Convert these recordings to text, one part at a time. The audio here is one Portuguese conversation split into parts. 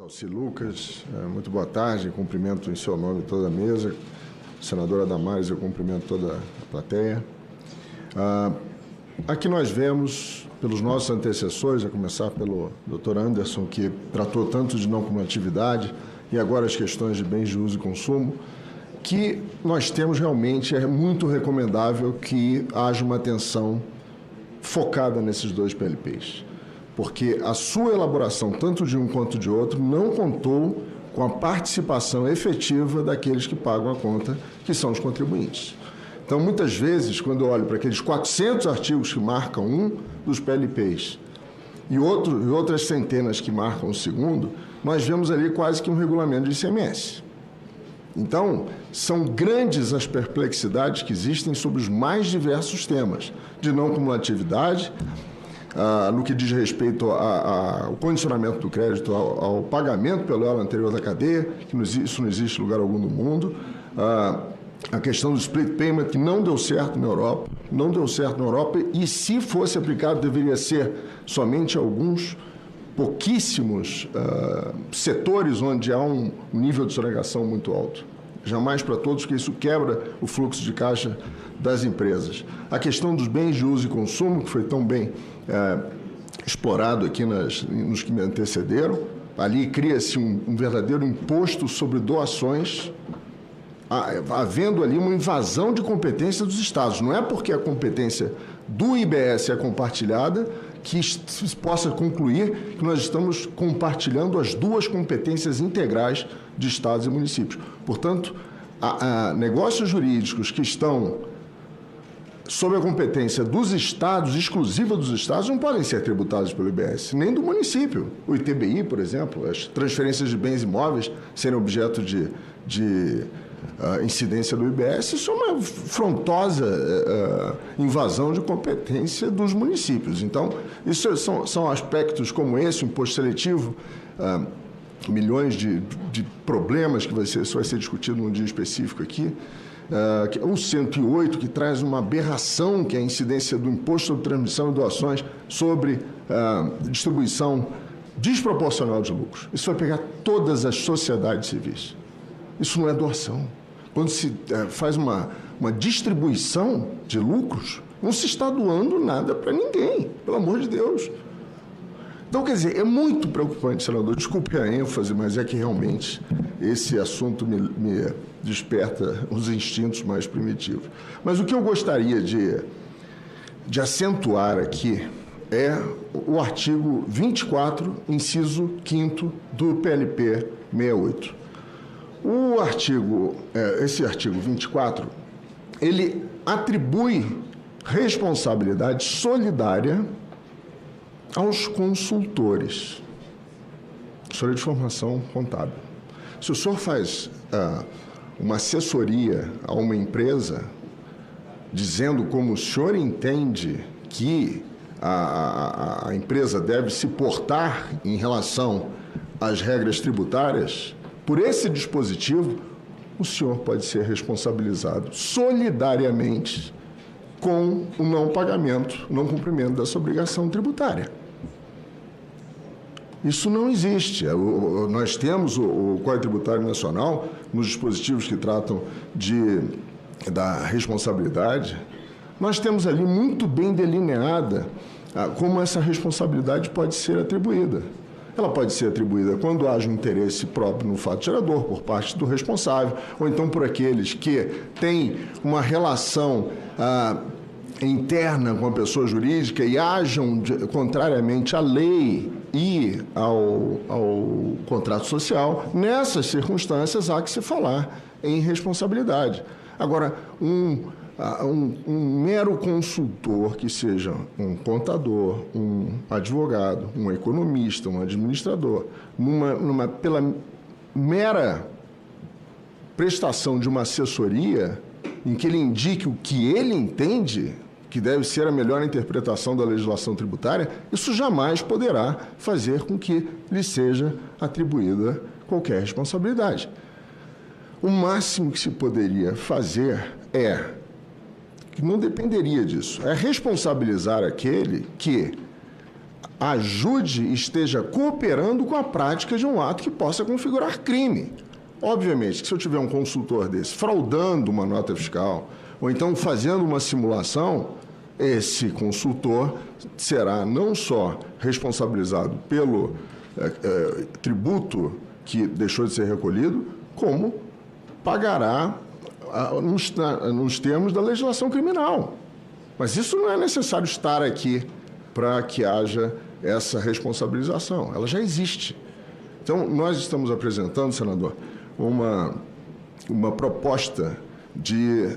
Alci Lucas, muito boa tarde, cumprimento em seu nome toda a mesa. Senadora Damares, eu cumprimento toda a plateia. Aqui nós vemos, pelos nossos antecessores, a começar pelo Dr. Anderson, que tratou tanto de não cumulatividade e agora as questões de bens de uso e consumo, que nós temos realmente, é muito recomendável que haja uma atenção focada nesses dois PLPs, porque a sua elaboração, tanto de um quanto de outro, não contou com a participação efetiva daqueles que pagam a conta, que são os contribuintes. Então, muitas vezes, quando eu olho para aqueles 400 artigos que marcam um dos PLPs e outras centenas que marcam o segundo, nós vemos ali quase que um regulamento de ICMS. Então, são grandes as perplexidades que existem sobre os mais diversos temas, de não cumulatividade, no que diz respeito ao condicionamento do crédito, ao pagamento pelo elo anterior da cadeia, que isso não existe em lugar algum no mundo, a questão do split payment, que não deu certo na Europa, e se fosse aplicado, deveria ser somente alguns pouquíssimos setores onde há um nível de sonegação muito alto. Jamais para todos, porque isso quebra o fluxo de caixa das empresas. A questão dos bens de uso e consumo, que foi tão bem explorado aqui nos que me antecederam, ali cria-se um verdadeiro imposto sobre doações, havendo ali uma invasão de competência dos estados. Não é porque a competência do IBS é compartilhada que se possa concluir que nós estamos compartilhando as duas competências integrais de estados e municípios. Portanto, negócios jurídicos que estão sob a competência dos estados, exclusiva dos estados, não podem ser tributados pelo IBS, nem do município. O ITBI, por exemplo, as transferências de bens imóveis serem objeto de incidência do IBS, isso é uma afrontosa invasão de competência dos municípios. Então, isso são aspectos como esse, o imposto seletivo, milhões de problemas que isso vai ser discutido num dia específico aqui, o 108, que traz uma aberração, que é a incidência do imposto sobre transmissão e doações sobre distribuição desproporcional de lucros. Isso vai pegar todas as sociedades civis. Isso não é doação. Quando se faz uma distribuição de lucros, não se está doando nada para ninguém, pelo amor de Deus. Então, quer dizer, é muito preocupante, senador, desculpe a ênfase, mas é que realmente esse assunto me desperta os instintos mais primitivos. Mas o que eu gostaria de acentuar aqui é o artigo 24, inciso 5º do PLP 68. Esse artigo 24, ele atribui responsabilidade solidária aos consultores. Assessoria de formação contábil. Se o senhor faz uma assessoria a uma empresa, dizendo como o senhor entende que a empresa deve se portar em relação às regras tributárias, por esse dispositivo, o senhor pode ser responsabilizado solidariamente com o não pagamento, não cumprimento dessa obrigação tributária. Isso não existe. Nós temos o Código Tributário Nacional, nos dispositivos que tratam da responsabilidade, nós temos ali muito bem delineada como essa responsabilidade pode ser atribuída. Ela pode ser atribuída quando haja um interesse próprio no fato gerador, por parte do responsável, ou então por aqueles que têm uma relação interna com a pessoa jurídica e ajam contrariamente à lei e ao contrato social. Nessas circunstâncias, há que se falar em responsabilidade. Agora, um mero consultor, que seja um contador, um advogado, um economista, um administrador, pela mera prestação de uma assessoria em que ele indique o que ele entende que deve ser a melhor interpretação da legislação tributária, isso jamais poderá fazer com que lhe seja atribuída qualquer responsabilidade. O máximo que se poderia fazer que não dependeria disso, é responsabilizar aquele que ajude e esteja cooperando com a prática de um ato que possa configurar crime. Obviamente que se eu tiver um consultor desse fraudando uma nota fiscal, ou então fazendo uma simulação, esse consultor será não só responsabilizado pelo tributo que deixou de ser recolhido, como pagará nos termos da legislação criminal. Mas isso não é necessário estar aqui para que haja essa responsabilização. Ela já existe. Então, nós estamos apresentando, senador, uma proposta de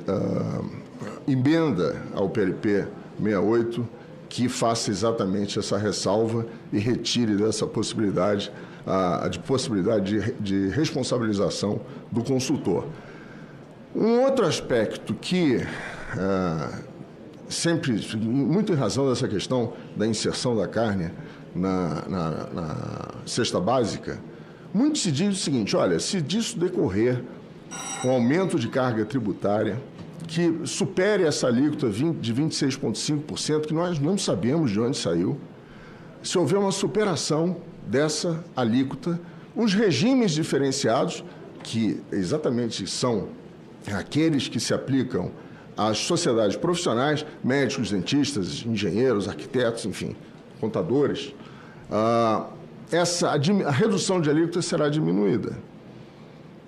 emenda ao PLP 68 que faça exatamente essa ressalva e retire dessa possibilidade, de responsabilização do consultor. Um outro aspecto que, sempre, muito em razão dessa questão da inserção da carne na cesta básica, muito se diz o seguinte: olha, se disso decorrer um aumento de carga tributária que supere essa alíquota de 26,5%, que nós não sabemos de onde saiu, se houver uma superação dessa alíquota, os regimes diferenciados, que exatamente são aqueles que se aplicam às sociedades profissionais, médicos, dentistas, engenheiros, arquitetos, enfim, contadores, a redução de alíquota será diminuída,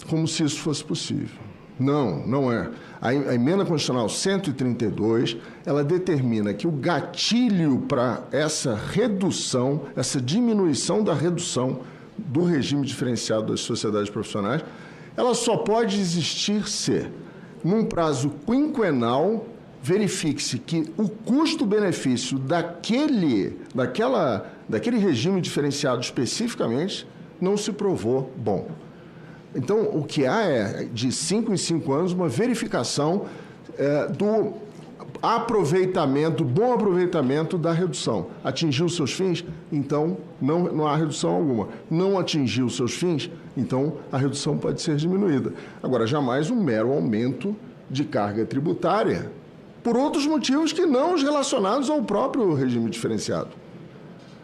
como se isso fosse possível. Não, não é. A emenda constitucional 132, ela determina que o gatilho para essa redução, essa diminuição da redução do regime diferenciado das sociedades profissionais, ela só pode existir se, num prazo quinquenal, verifique-se que o custo-benefício daquele regime diferenciado especificamente não se provou bom. Então, o que há é, de 5 em 5 anos, uma verificação do aproveitamento, bom aproveitamento da redução. Atingiu seus fins? Então, não há redução alguma. Não atingiu seus fins? Então, a redução pode ser diminuída. Agora, jamais um mero aumento de carga tributária por outros motivos que não os relacionados ao próprio regime diferenciado.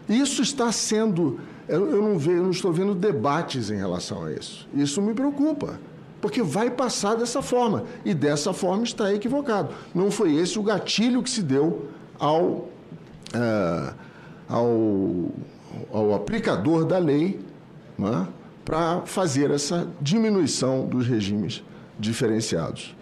Isso está sendo... Eu não estou vendo debates em relação a isso. Isso me preocupa, porque vai passar dessa forma, e dessa forma está equivocado. Não foi esse o gatilho que se deu ao aplicador da lei, né, para fazer essa diminuição dos regimes diferenciados.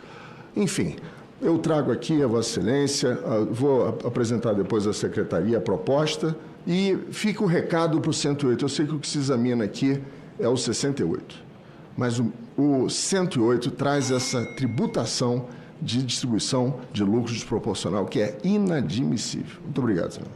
Enfim, eu trago aqui a Vossa Excelência, vou apresentar depois à Secretaria a proposta, e fica o recado para o 108. Eu sei que o que se examina aqui é o 68, mas o 108 traz essa tributação de distribuição de lucros desproporcional que é inadmissível. Muito obrigado, senador.